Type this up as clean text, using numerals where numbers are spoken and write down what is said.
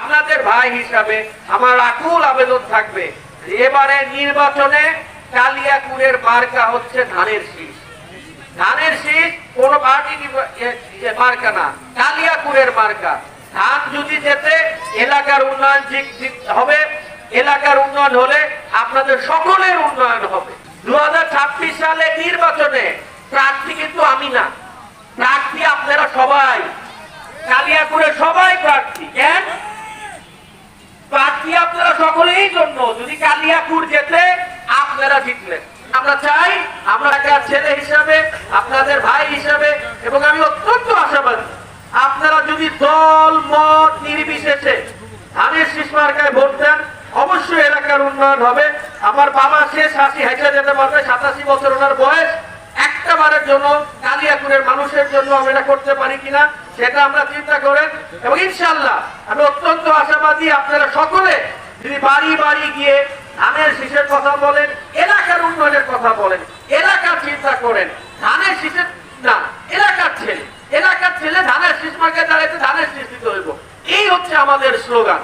আপনাদের ভাই হিসাবে আমার আকুল আবেদন থাকবে, এবারে নির্বাচনে কালিয়াকুরের মার্কা হচ্ছে ধানের শীষ। ধানের শীষ কোন পার্টি মার্কা না, কালিয়াকুরের মার্কা। ধান যদি যেতে এলাকার উন্নয়ন হবে, এলাকার উন্নয়ন হলে আপনাদের সকলের উন্নয়ন হবে। 2026 সালে নির্বাচনে প্রার্থী কিন্তু আমি না, প্রার্থী আপনারা সবাই, কালিয়াকুরের সবাই প্রার্থী। কেন প্রার্থী আপনারা সকলেই জন্য, যদি কালিয়াকুর যেতে আপনারা জিতলেন। আমরা চাই, আমরা একটা ছেলে হিসাবে, আপনাদের ভাই হিসাবে, এবং আমি অত্যন্ত আশাবাদী আপনারা যদি দল মত নির্বিশেষে ধানের শীষ মার্কায় ভোট দেন, অবশ্যই এলাকার উন্নয়ন হবে। আমার বাবা শেষ হাসি হেঁটে যেতে পারবে, 87 বছর ওনার বয়স। একটা বারের জন্য কালিয়াকুরের মানুষের জন্য আমরা এটা করতে পারি কিনা সেটা আমরা চিন্তা করেন, এবং ইনশাআল্লাহ আমি অত্যন্ত আশাবাদী আপনারা সকলে যদি বাড়ি বাড়ি গিয়ে ধানের শীষের কথা বলেন, এলাকার উন্নয়নের কথা বলেন, এলাকার চিন্তা করেন, ধানের শীষের না, এলাকার ছেলে ধানের শীষ মার্কায় দাঁড়াইতে ধানের শীষ দিতে হইব, এই হচ্ছে আমাদের স্লোগান।